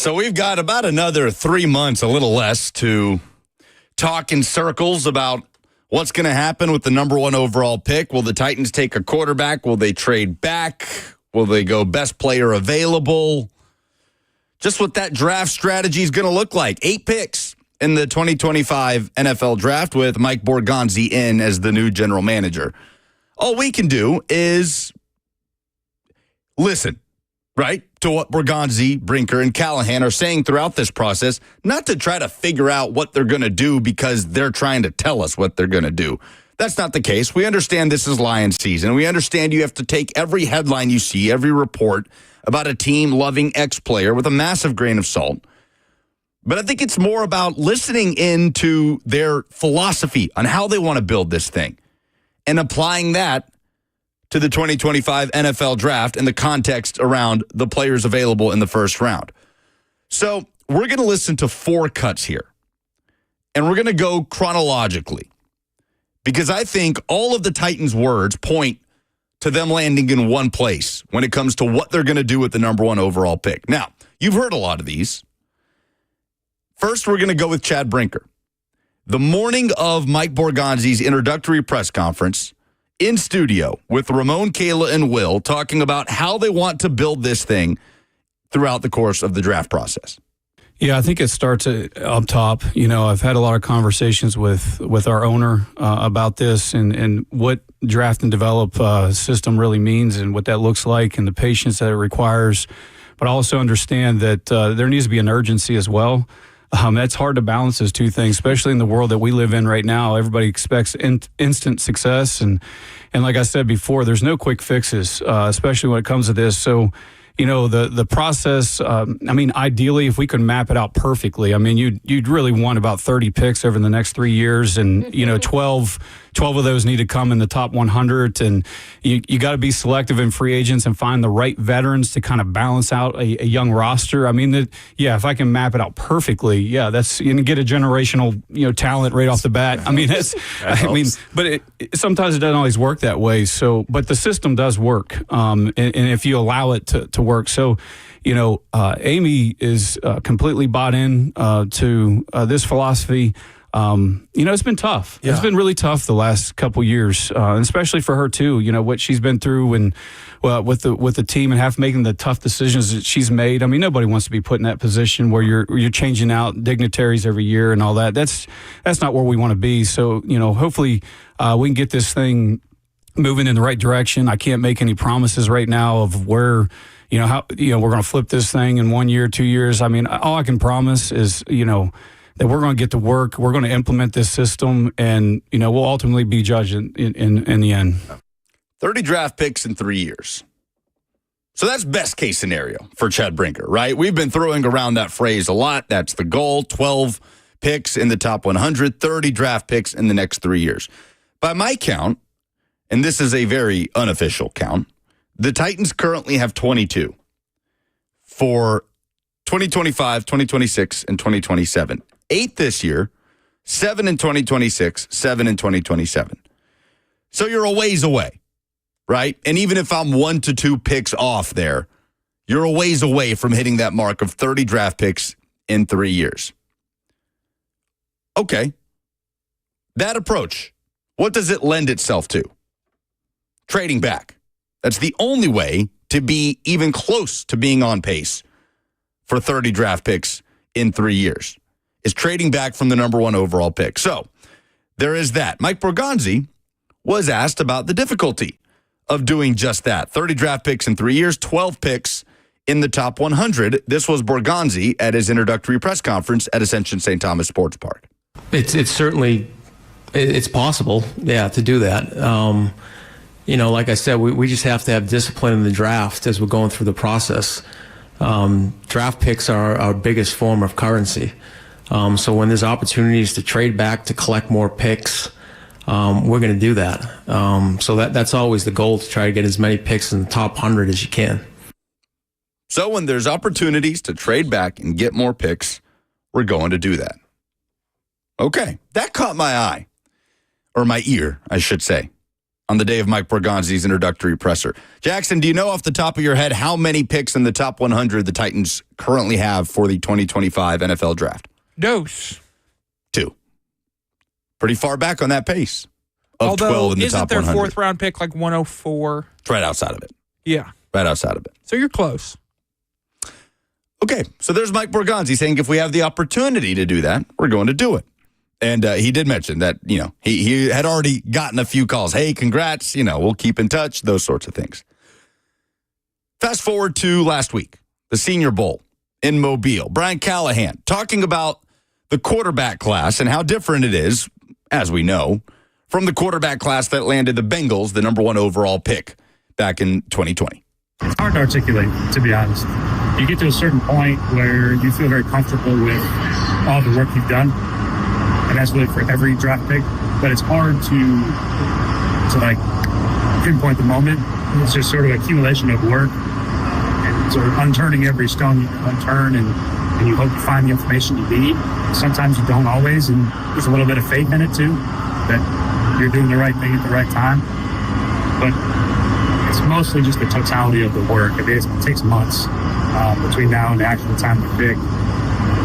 So we've got about another 3 months, a little less, to talk in circles about what's going to happen with the number one overall pick. Will the Titans take a quarterback? Will they trade back? Will they go best player available? Just what that draft strategy is going to look like. 8 picks in the 2025 NFL draft with Mike Borgonzi in as the new general manager. All we can do is listen, right, to what Borgonzi, Brinker, and Callahan are saying throughout this process, not to try to figure out what they're going to do because they're trying to tell us what they're going to do. That's not the case. We understand this is Lions season. We understand you have to take every headline you see, every report about a team loving X player with a massive grain of salt. But I think it's more about listening into their philosophy on how they want to build this thing and applying that to the 2025 NFL draft and the context around the players available in the first round. So we're going to listen to 4 cuts here, and we're going to go chronologically because I think all of the Titans' words point to them landing in one place when it comes to what they're going to do with the number one overall pick. Now, you've heard a lot of these. First, we're going to go with Chad Brinker. The morning of Mike Borgonzi's introductory press conference, in studio with Ramon, Kayla, and Will talking about how they want to build this thing throughout the course of the draft process. Yeah, I think it starts up top. You know, I've had a lot of conversations with our owner about this and what draft and develop system really means and what that looks like and the patience that it requires. But I also understand that there needs to be an urgency as well. That's hard to balance those two things, especially in the world that we live in right now. Everybody expects instant success. And like I said before, there's no quick fixes, especially when it comes to this. So, you know, the process, ideally, if we could map it out perfectly, you'd really want about 30 picks over the next 3 years. And, you know, 12 of those need to come in the top 100. And you got to be selective in free agents and find the right veterans to kind of balance out a young roster. If I can map it out perfectly, you can get a generational, talent right off the bat. But sometimes it doesn't always work that way. So, but the system does work. And if you allow it to work. So, Amy is completely bought in to this philosophy. It's been tough. Yeah. It's been really tough the last couple years, especially for her too. You know what she's been through, and with the team, and making the tough decisions that she's made. Nobody wants to be put in that position where you're changing out dignitaries every year and all that. That's not where we want to be. So hopefully we can get this thing moving in the right direction. I can't make any promises right now of where how we're going to flip this thing in 1 year, 2 years. All I can promise is that we're going to get to work, we're going to implement this system, and, we'll ultimately be judged in the end. 30 draft picks in 3 years. So that's best case scenario for Chad Brinker, right? We've been throwing around that phrase a lot. That's the goal, 12 picks in the top 100, 30 draft picks in the next 3 years. By my count, and this is a very unofficial count, the Titans currently have 22 for 2025, 2026, and 2027. 8 this year, 7 in 2026, 7 in 2027. So you're a ways away, right? And even if I'm 1 to 2 picks off there, you're a ways away from hitting that mark of 30 draft picks in 3 years. Okay. That approach, what does it lend itself to? Trading back. That's the only way to be even close to being on pace for 30 draft picks in 3 years. Is trading back from the number one overall pick. So there is that. Mike Borgonzi was asked about the difficulty of doing just that. 30 draft picks in 3 years, 12 picks in the top 100. This was Borgonzi at his introductory press conference at Ascension St. Thomas Sports Park. It's certainly possible, to do that. Like I said, we just have to have discipline in the draft as we're going through the process. Draft picks are our biggest form of currency. So when there's opportunities to trade back to collect more picks, we're going to do that. So that's always the goal, to try to get as many picks in the top 100 as you can. So when there's opportunities to trade back and get more picks, we're going to do that. Okay, that caught my eye, or my ear, I should say, on the day of Mike Borgonzi's introductory presser. Jackson, do you know off the top of your head how many picks in the top 100 the Titans currently have for the 2025 NFL draft? Dose. 2. Pretty far back on that pace of 12 in the top 100. Isn't their fourth-round pick like 104? It's right outside of it. Yeah. Right outside of it. So you're close. Okay, so there's Mike Borgonzi saying if we have the opportunity to do that, we're going to do it. And he did mention that, he had already gotten a few calls. Hey, congrats, we'll keep in touch, those sorts of things. Fast forward to last week, the Senior Bowl in Mobile. Brian Callahan talking about the quarterback class and how different it is, as we know, from the quarterback class that landed the Bengals, the number 1 overall pick back in 2020. It's hard to articulate, to be honest. You get to a certain point where you feel very comfortable with all the work you've done. And that's really for every draft pick. But it's hard to pinpoint the moment. It's just sort of accumulation of work and sort of unturning every stone you can unturn, and you hope to find the information you need. Sometimes you don't always, and there's a little bit of faith in it too, that you're doing the right thing at the right time. But it's mostly just the totality of the work. It takes months between now and the actual time to pick.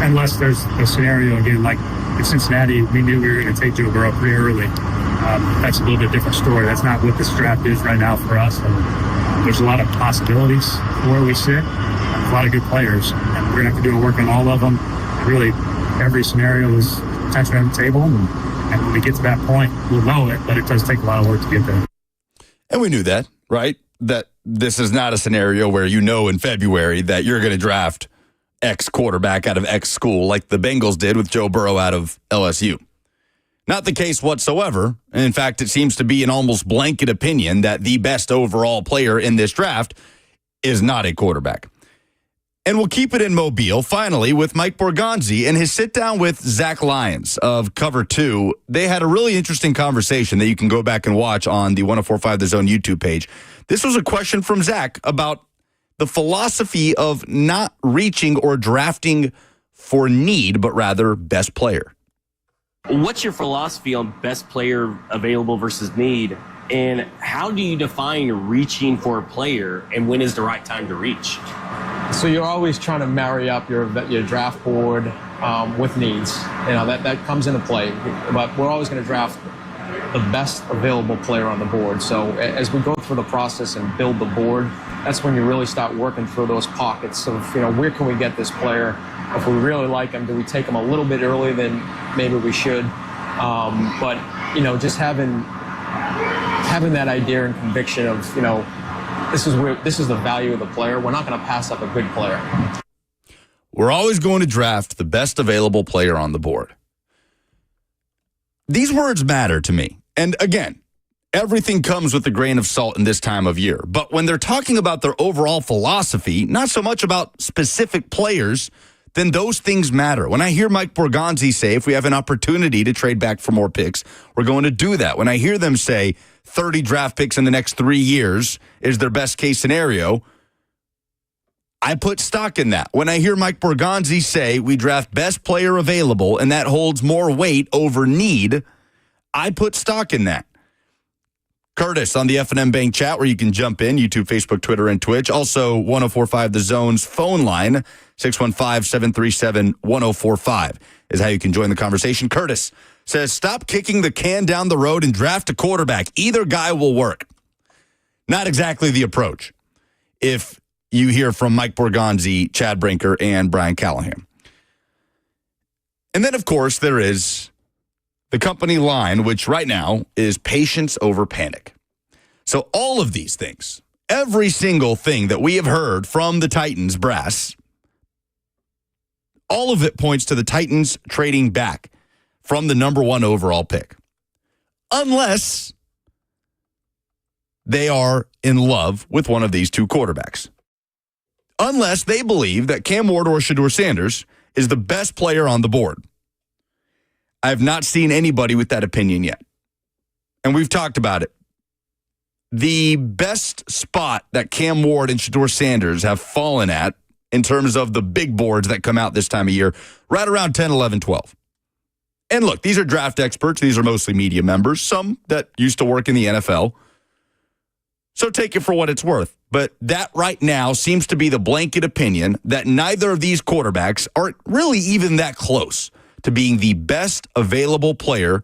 Unless there's a scenario, again, like in Cincinnati, we knew we were going to take Joe Burrow pretty early. That's a little bit different story. That's not what this draft is right now for us. And there's a lot of possibilities where we sit. A lot of good players. And we're going to have to do a work on all of them. Really, every scenario is potentially on the table. And when we get to that point, we'll know it, but it does take a lot of work to get there. And we knew that, right? That this is not a scenario where in February that you're going to draft X quarterback out of X school like the Bengals did with Joe Burrow out of LSU. Not the case whatsoever. And in fact, it seems to be an almost blanket opinion that the best overall player in this draft is not a quarterback. And we'll keep it in Mobile, finally, with Mike Borgonzi and his sit-down with Zach Lyons of Cover 2. They had a really interesting conversation that you can go back and watch on the 104.5 The Zone YouTube page. This was a question from Zach about the philosophy of not reaching or drafting for need, but rather best player. What's your philosophy on best player available versus need? And how do you define reaching for a player, and when is the right time to reach? So you're always trying to marry up your draft board with needs. That comes into play. But we're always going to draft the best available player on the board. So as we go through the process and build the board, that's when you really start working through those pockets of, where can we get this player? If we really like him, do we take him a little bit earlier than maybe we should? But just having that idea and conviction of, this is the value of the player. We're not going to pass up a good player. We're always going to draft the best available player on the board. These words matter to me. And again, everything comes with a grain of salt in this time of year. But when they're talking about their overall philosophy, not so much about specific players, then those things matter. When I hear Mike Borgonzi say, if we have an opportunity to trade back for more picks, we're going to do that. When I hear them say 30 draft picks in the next 3 years is their best case scenario, I put stock in that. When I hear Mike Borgonzi say we draft best player available and that holds more weight over need, I put stock in that. Curtis on the F&M Bank chat where you can jump in, YouTube, Facebook, Twitter, and Twitch. Also, 104.5 The Zone's phone line, 615-737-1045 is how you can join the conversation. Curtis says, stop kicking the can down the road and draft a quarterback. Either guy will work. Not exactly the approach if you hear from Mike Borgonzi, Chad Brinker, and Brian Callahan. And then, of course, there is the company line, which right now is patience over panic. So all of these things, every single thing that we have heard from the Titans brass, all of it points to the Titans trading back from the number 1 overall pick. Unless they are in love with one of these two quarterbacks. Unless they believe that Cam Ward or Shedeur Sanders is the best player on the board. I have not seen anybody with that opinion yet. And we've talked about it. The best spot that Cam Ward and Shedeur Sanders have fallen at in terms of the big boards that come out this time of year, right around 10, 11, 12. And look, these are draft experts. These are mostly media members, some that used to work in the NFL. So take it for what it's worth. But that right now seems to be the blanket opinion that neither of these quarterbacks are really even that close to being the best available player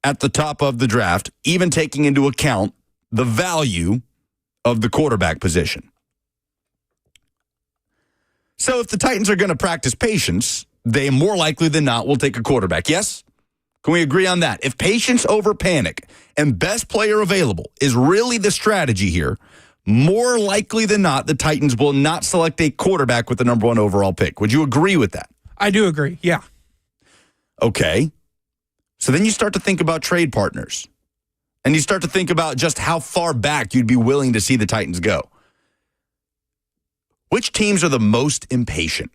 at the top of the draft, even taking into account the value of the quarterback position. So if the Titans are going to practice patience, they more likely than not will take a quarterback. Yes? Can we agree on that? If patience over panic and best player available is really the strategy here, more likely than not, the Titans will not select a quarterback with the number 1 overall pick. Would you agree with that? I do agree, yeah. Okay. So then you start to think about trade partners. And you start to think about just how far back you'd be willing to see the Titans go. Which teams are the most impatient?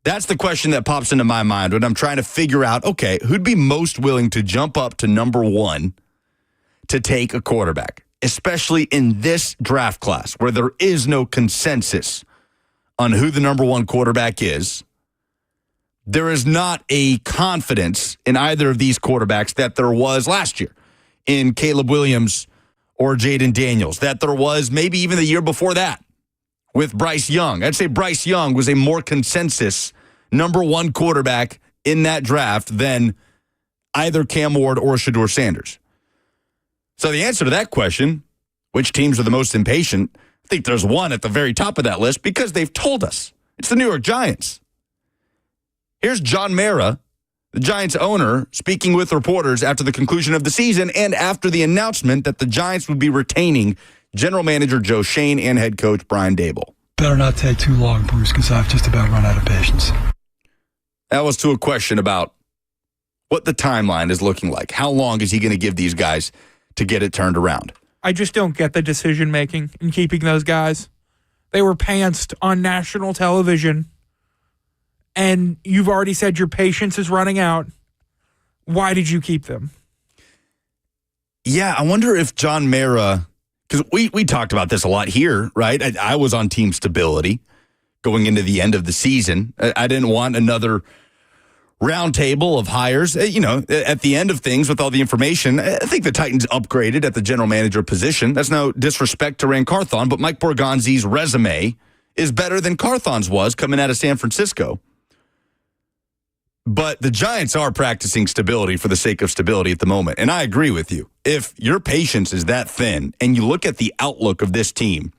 That's the question that pops into my mind when I'm trying to figure out, okay, who'd be most willing to jump up to number 1 to take a quarterback, especially in this draft class where there is no consensus on who the number 1 quarterback is. There is not a confidence in either of these quarterbacks that there was last year in Caleb Williams or Jaden Daniels, that there was maybe even the year before that with Bryce Young. I'd say Bryce Young was a more consensus number 1 quarterback in that draft than either Cam Ward or Shedeur Sanders. So the answer to that question, which teams are the most impatient, I think there's one at the very top of that list because they've told us. It's the New York Giants. Here's John Mara, the Giants owner, speaking with reporters after the conclusion of the season and after the announcement that the Giants would be retaining general manager Joe Schoen and head coach Brian Daboll. Better not take too long, Bruce, because I've just about run out of patience. That was to a question about what the timeline is looking like. How long is he going to give these guys to get it turned around? I just don't get the decision-making in keeping those guys. They were pantsed on national television, and you've already said your patience is running out. Why did you keep them? Yeah, I wonder if John Mara, because we talked about this a lot here, right? I was on team stability going into the end of the season. I didn't want another roundtable of hires. At the end of things with all the information, I think the Titans upgraded at the general manager position. That's no disrespect to Ran Carthon, but Mike Borgonzi's resume is better than Carthon's was coming out of San Francisco. But the Giants are practicing stability for the sake of stability at the moment. And I agree with you. If your patience is that thin and you look at the outlook of this team,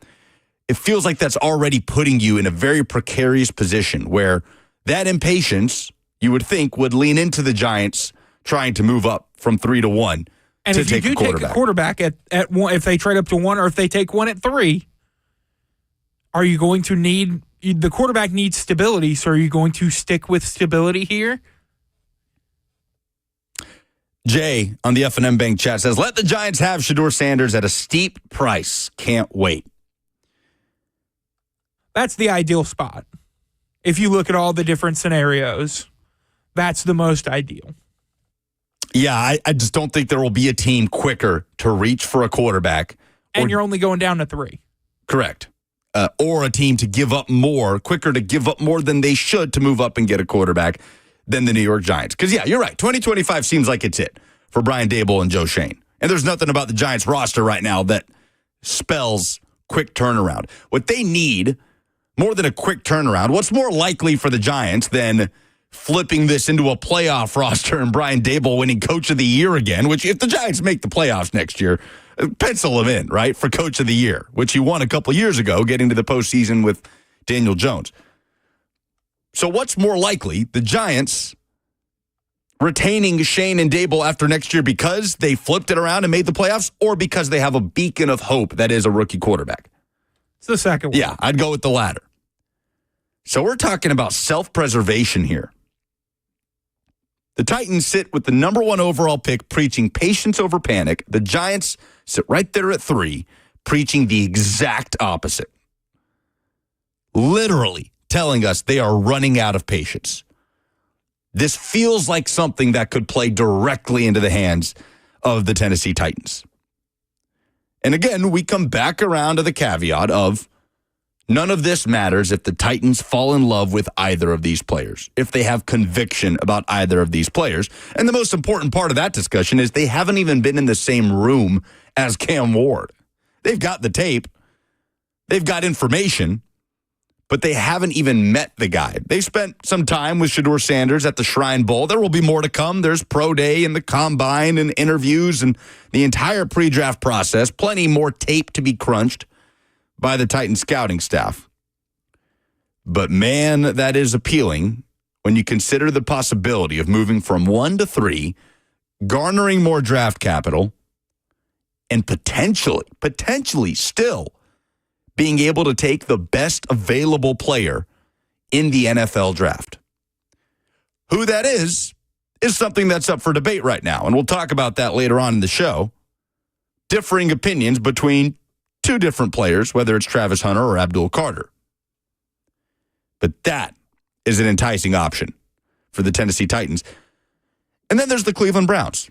it feels like that's already putting you in a very precarious position where that impatience, you would think, would lean into the Giants trying to move up from 3 to 1 and to if take you a do quarterback. Take a quarterback at 1, if they trade up to 1 or if they take 1 at 3, are you going to need... The quarterback needs stability, so are you going to stick with stability here? Jay on the F&M Bank chat says, let the Giants have Shedeur Sanders at a steep price. Can't wait. That's the ideal spot. If you look at all the different scenarios, that's the most ideal. Yeah, I just don't think there will be a team quicker to reach for a quarterback. And you're only going down to 3. Correct. Or a team to give up more, quicker to give up more than they should to move up and get a quarterback than the New York Giants. Because, yeah, you're right. 2025 seems like it's it for Brian Daboll and Joe Schoen. And there's nothing about the Giants roster right now that spells quick turnaround. What they need, more than a quick turnaround, what's more likely for the Giants than flipping this into a playoff roster and Brian Daboll winning Coach of the Year again, which if the Giants make the playoffs next year, pencil him in, right, for Coach of the Year, which he won a couple years ago, getting to the postseason with Daniel Jones. So what's more likely, the Giants retaining Schoen and Daboll after next year because they flipped it around and made the playoffs, or because they have a beacon of hope that is a rookie quarterback? It's the second one. Yeah, I'd go with the latter. So we're talking about self-preservation here. The Titans sit with the number 1 overall pick, preaching patience over panic. The Giants sit right there at 3, preaching the exact opposite. Literally telling us they are running out of patience. This feels like something that could play directly into the hands of the Tennessee Titans. And again, we come back around to the caveat of None of this matters if the Titans fall in love with either of these players, if they have conviction about either of these players. And the most important part of that discussion is they haven't even been in the same room as Cam Ward. They've got the tape. They've got information, but they haven't even met the guy. They spent some time with Shedeur Sanders at the Shrine Bowl. There will be more to come. There's Pro Day and the Combine and interviews and the entire pre-draft process. Plenty more tape to be crunched by the Titans scouting staff. But man, that is appealing when you consider the possibility of moving from 1 to 3, garnering more draft capital, and potentially still being able to take the best available player in the NFL draft. Who that is something that's up for debate right now, and we'll talk about that later on in the show. Differing opinions between two different players, whether it's Travis Hunter or Abdul Carter. But that is an enticing option for the Tennessee Titans. And then there's the Cleveland Browns.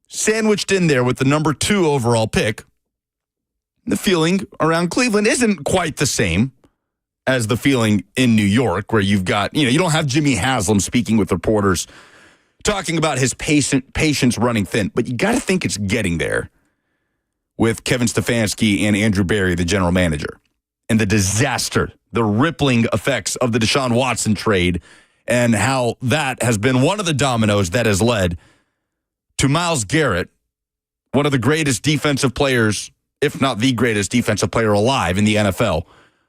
Sandwiched in there with the number 2 overall pick. The feeling around Cleveland isn't quite the same as the feeling in New York, where you've got, you don't have Jimmy Haslam speaking with reporters, talking about his patience running thin, but you got to think it's getting there with Kevin Stefanski and Andrew Berry, the general manager, and the disaster, the rippling effects of the Deshaun Watson trade, and how that has been one of the dominoes that has led to Myles Garrett, one of the greatest defensive players, if not the greatest defensive player alive in the NFL,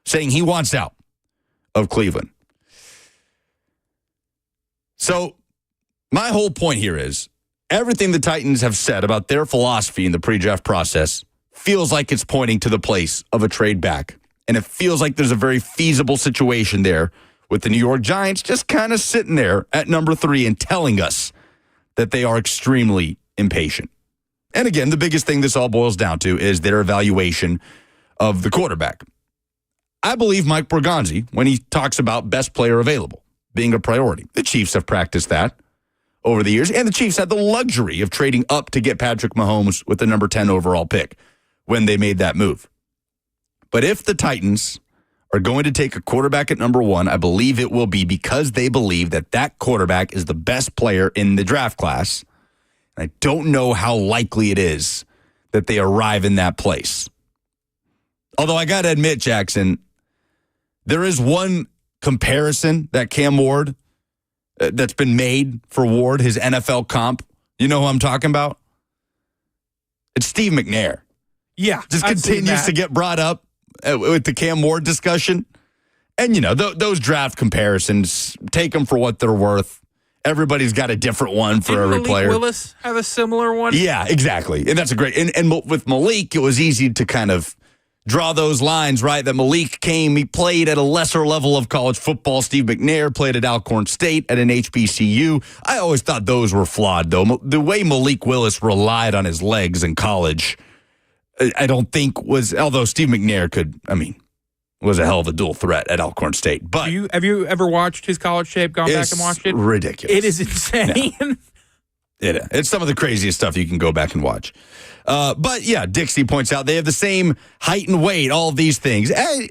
saying he wants out of Cleveland. So my whole point here is everything the Titans have said about their philosophy in the pre-draft process feels like it's pointing to the place of a trade back. And it feels like there's a very feasible situation there with the New York Giants just kind of sitting there at number 3 and telling us that they are extremely impatient. And again, the biggest thing this all boils down to is their evaluation of the quarterback. I believe Mike Borgonzi when he talks about best player available being a priority. The Chiefs have practiced that over the years, and the Chiefs had the luxury of trading up to get Patrick Mahomes with the number 10 overall pick when they made that move. But if the Titans are going to take a quarterback at number 1, I believe it will be because they believe that that quarterback is the best player in the draft class. I don't know how likely it is that they arrive in that place. Although I got to admit, Jackson, there is one comparison that Cam Ward, that's been made for Ward, his NFL comp. You know who I'm talking about? It's Steve McNair. Yeah. Just continues to get brought up with the Cam Ward discussion. And, those draft comparisons, take them for what they're worth. Everybody's got a different one for every player. Didn't Malik Willis have a similar one? Yeah, exactly. And that's a great... And with Malik, it was easy to kind of draw those lines, right? That Malik he played at a lesser level of college football. Steve McNair played at Alcorn State at an HBCU. I always thought those were flawed, though. The way Malik Willis relied on his legs in college, I don't think was... Although Steve McNair was a hell of a dual threat at Alcorn State. But have you ever watched his college tape, gone back and watched it? Ridiculous. It is insane. Yeah. It's some of the craziest stuff you can go back and watch. But yeah, Dixie points out they have the same height and weight, all of these things. I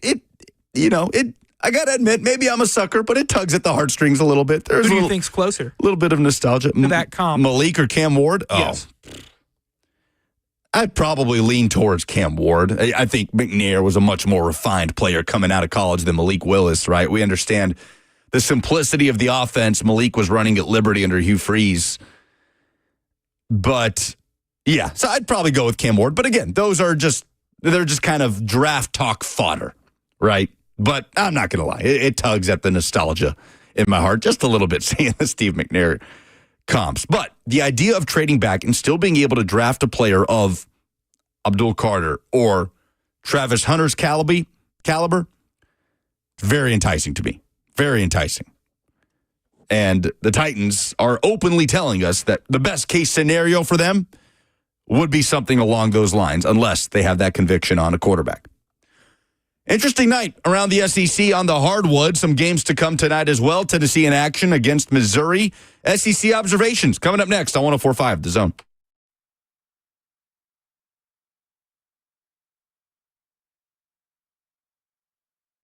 got to admit, maybe I'm a sucker, but it tugs at the heartstrings a little bit. Who do you think's closer? A little bit of nostalgia. To that comp. Malik or Cam Ward? Yes. Oh. I'd probably lean towards Cam Ward. I think McNair was a much more refined player coming out of college than Malik Willis, right? We understand the simplicity of the offense Malik was running at Liberty under Hugh Freeze. But, yeah, so I'd probably go with Cam Ward. But again, they're just kind of draft talk fodder, right? But I'm not going to lie. It tugs at the nostalgia in my heart just a little bit, seeing the Steve McNair comps. But the idea of trading back and still being able to draft a player of Abdul Carter or Travis Hunter's caliber, very enticing to me. Very enticing. And the Titans are openly telling us that the best case scenario for them would be something along those lines, unless they have that conviction on a quarterback. Interesting night around the SEC on the hardwood. Some games to come tonight as well. Tennessee in action against Missouri. SEC observations coming up next on 104.5 The Zone.